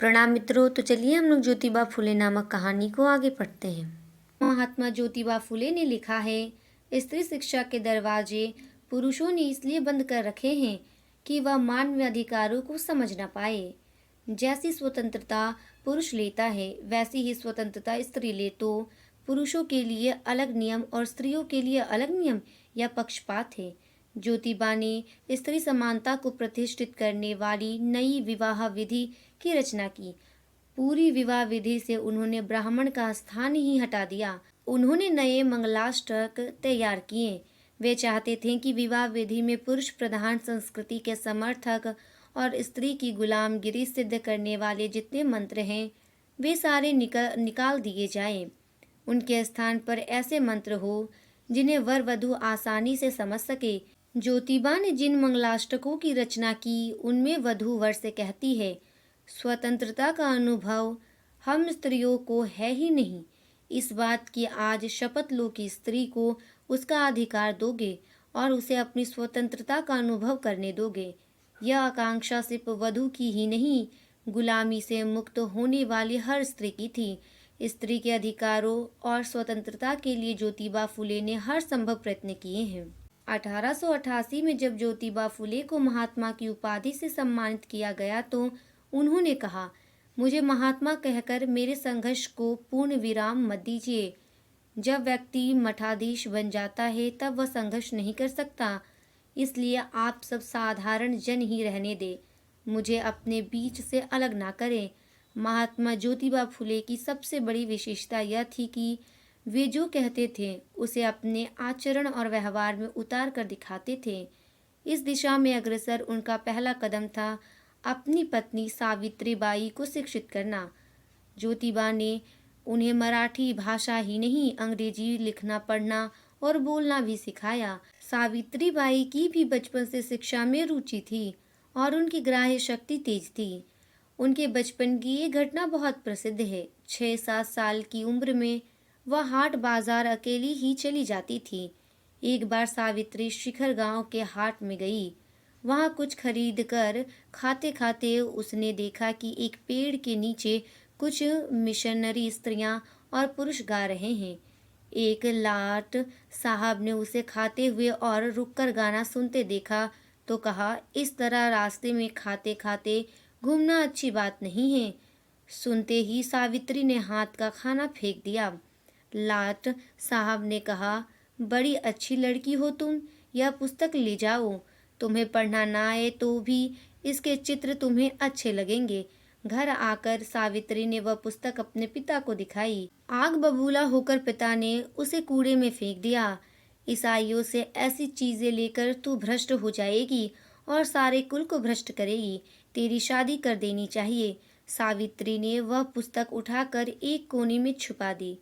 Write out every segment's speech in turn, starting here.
प्रणाम मित्रों। तो चलिए हम लोग ज्योतिबा फुले नामक कहानी को आगे पढ़ते हैं। महात्मा ज्योतिबा फुले ने लिखा है, स्त्री शिक्षा के दरवाजे पुरुषों ने इसलिए बंद कर रखे हैं कि वह मानव अधिकारों को समझ न पाए। जैसी स्वतंत्रता पुरुष लेता है वैसी ही स्वतंत्रता स्त्री ले तो पुरुषों के लिए अलग नियम और स्त्रियों के लिए अलग नियम या पक्षपात है। ज्योतिबा ने स्त्री समानता को प्रतिष्ठित करने वाली नई विवाह विधि की रचना की। पूरी विवाह विधि से उन्होंने ब्राह्मण का स्थान ही हटा दिया। उन्होंने नए मंगलाष्टक तैयार किए। वे चाहते थे कि विवाह विधि में पुरुष प्रधान संस्कृति के समर्थक और स्त्री की गुलामगिरी सिद्ध करने वाले जितने मंत्र हैं वे सारे निकाल दिए जाएं। उनके स्थान पर ऐसे मंत्र हो जिन्हें वर वधु आसानी से समझ सके। ज्योतिबा ने जिन मंगलाष्टकों की रचना की उनमें वधु वर से कहती है, स्वतंत्रता का अनुभव हम स्त्रियों को है ही नहीं। इस बात की आज शपथ लो कि स्त्री को उसका अधिकार दोगे और उसे अपनी स्वतंत्रता का अनुभव करने दोगे। यह आकांक्षा सिर्फ वधु की ही नहीं, गुलामी से मुक्त होने वाली हर स्त्री की थी। स्त्री के अधिकारों और स्वतंत्रता के लिए ज्योतिबा फुले ने हर संभव प्रयत्न किए हैं। 1888 में जब ज्योतिबा फुले को महात्मा की उपाधि से सम्मानित किया गया तो उन्होंने कहा, मुझे महात्मा कहकर मेरे संघर्ष को पूर्ण विराम मत दीजिए। जब व्यक्ति मठाधीश बन जाता है तब वह संघर्ष नहीं कर सकता, इसलिए आप सब साधारण जन ही रहने दें, मुझे अपने बीच से अलग ना करें। महात्मा ज्योतिबा फुले की सबसे बड़ी विशेषता यह थी कि वे जो कहते थे उसे अपने आचरण और व्यवहार में उतार कर दिखाते थे। इस दिशा में अग्रसर उनका पहला कदम था अपनी पत्नी सावित्रीबाई को शिक्षित करना। ज्योतिबा ने उन्हें मराठी भाषा ही नहीं, अंग्रेजी लिखना पढ़ना और बोलना भी सिखाया। सावित्रीबाई की भी बचपन से शिक्षा में रुचि थी और उनकी ग्राह्य शक्ति तेज थी। उनके बचपन की ये घटना बहुत प्रसिद्ध है। 6-7 साल की उम्र में वह हाट बाजार अकेली ही चली जाती थी। एक बार सावित्री शिखर गांव के हाट में गई। वहां कुछ खरीद कर खाते खाते उसने देखा कि एक पेड़ के नीचे कुछ मिशनरी स्त्रियां और पुरुष गा रहे हैं। एक लाट साहब ने उसे खाते हुए और रुककर गाना सुनते देखा तो कहा, इस तरह रास्ते में खाते खाते घूमना अच्छी बात नहीं है। सुनते ही सावित्री ने हाथ का खाना फेंक दिया। लाट साहब ने कहा, बड़ी अच्छी लड़की हो तुम, यह पुस्तक ले जाओ। तुम्हें पढ़ना ना आए तो भी इसके चित्र तुम्हें अच्छे लगेंगे। घर आकर सावित्री ने वह पुस्तक अपने पिता को दिखाई। आग बबूला होकर पिता ने उसे कूड़े में फेंक दिया। ईसाइयों से ऐसी चीजें लेकर तू भ्रष्ट हो जाएगी और सारे कुल को भ्रष्ट करेगी। तेरी शादी कर देनी चाहिए। सावित्री ने वह पुस्तक उठाकर एक कोने में छुपा दी।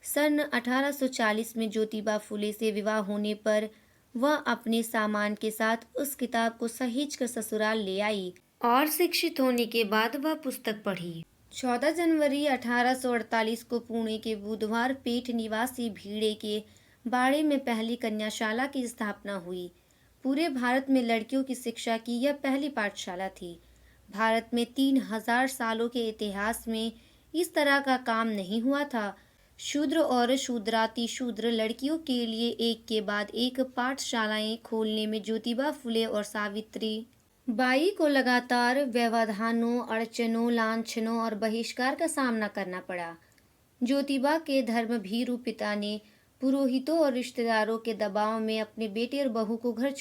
सन 1840 में ज्योतिबा फुले से विवाह होने पर वह अपने सामान के साथ उस किताब को सहेज कर ससुराल ले आई और शिक्षित होने के बाद वह पुस्तक पढ़ी। 14 जनवरी 1848 को पुणे के बुधवार पेठ निवासी भीड़े के बाड़े में पहली कन्याशाला की स्थापना हुई। पूरे भारत में लड़कियों की शिक्षा की यह पहली पाठशाला थी। भारत में 3000 सालों के इतिहास में इस तरह का काम नहीं हुआ था। शूद्र और शूद्राति शूद्र लड़कियों के लिए एक के बाद एक पाठशालाएं खोलने में ज्योतिबा फुले और सावित्री बाई को लगातार व्यवधानों, अड़चनों, लांछनों और बहिष्कार का सामना करना पड़ा। ज्योतिबा के धर्मभीरु पिता ने पुरोहितों और रिश्तेदारों के दबाव में अपने बेटे और बहू को घर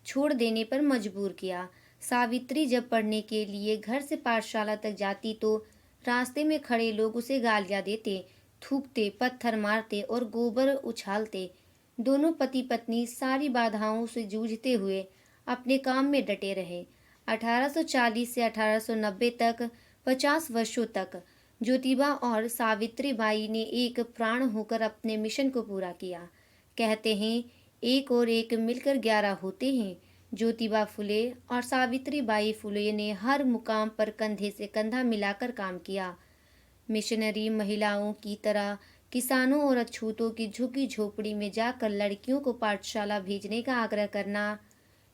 छोड़ देने पर मजबूर किया। सावित्री जब पढ़ने के लिए घर से पाठशाला तक जाती तो रास्ते में खड़े लोग उसे गालियां देते, थूकते, पत्थर मारते और गोबर उछालते। दोनों पति पत्नी सारी बाधाओं से जूझते हुए अपने काम में डटे रहे। 1840 से 1890 तक 50 वर्षों तक ज्योतिबा और सावित्रीबाई ने एक प्राण होकर अपने मिशन को पूरा किया। कहते हैं, एक और एक मिलकर 11 होते हैं। ज्योतिबा फुले और सावित्रीबाई फुले ने हर मुकाम पर कंधे से कंधा मिलाकर काम किया। मिशनरी महिलाओं की तरह किसानों और अछूतों की झुग्गी झोपड़ी में जाकर लड़कियों को पाठशाला भेजने का आग्रह करना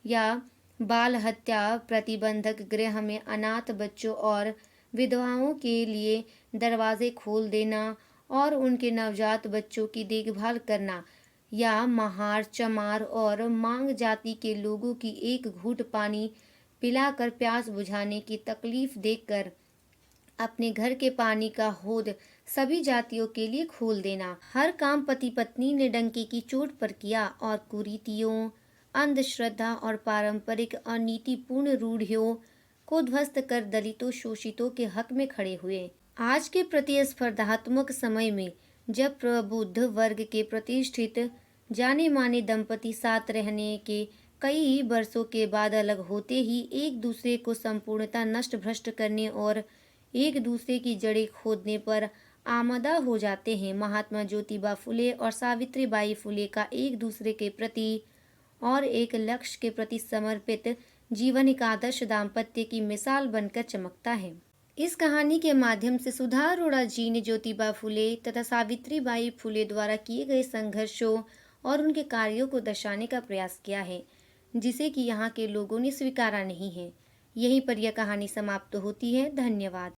या बाल हत्या प्रतिबंधक गृह में अनाथ बच्चों और विधवाओं के लिए दरवाजे खोल देना और उनके नवजात बच्चों की देखभाल करना, या महार, चमार और मांग जाति के लोगों की एक घूंट पानी पिलाकर प्यास बुझाने की तकलीफ देखकर अपने घर के पानी का हौद सभी जातियों के लिए खोल देना। हर काम पति पत्नी ने डंके की चोट पर किया और कुरीतियों, अंधश्रद्धा और पारंपरिक अनीतिपूर्ण रूढ़ियों को ध्वस्त कर दलितों, शोषितों के हक में खड़े हुए। आज के प्रतिस्पर्धात्मक समय में जब प्रबुद्ध वर्ग के प्रतिष्ठित जाने माने दंपति साथ रहने के कई वर्षों के बाद अलग होते ही एक दूसरे को संपूर्णता नष्ट भ्रष्ट करने और एक दूसरे की जड़ें खोदने पर आमादा हो जाते हैं, महात्मा ज्योतिबा फुले और सावित्रीबाई फुले का एक दूसरे के प्रति और एक लक्ष्य के प्रति समर्पित जीवन एक आदर्श दाम्पत्य की मिसाल बनकर चमकता है। इस कहानी के माध्यम से सुधा अरोड़ा जी ने ज्योतिबा फुले तथा सावित्रीबाई फुले द्वारा किए गए संघर्षों और उनके कार्यों को दर्शाने का प्रयास किया है, जिसे कि यहाँ के लोगों ने स्वीकारा नहीं है। यहीं पर यह कहानी समाप्त होती है। धन्यवाद।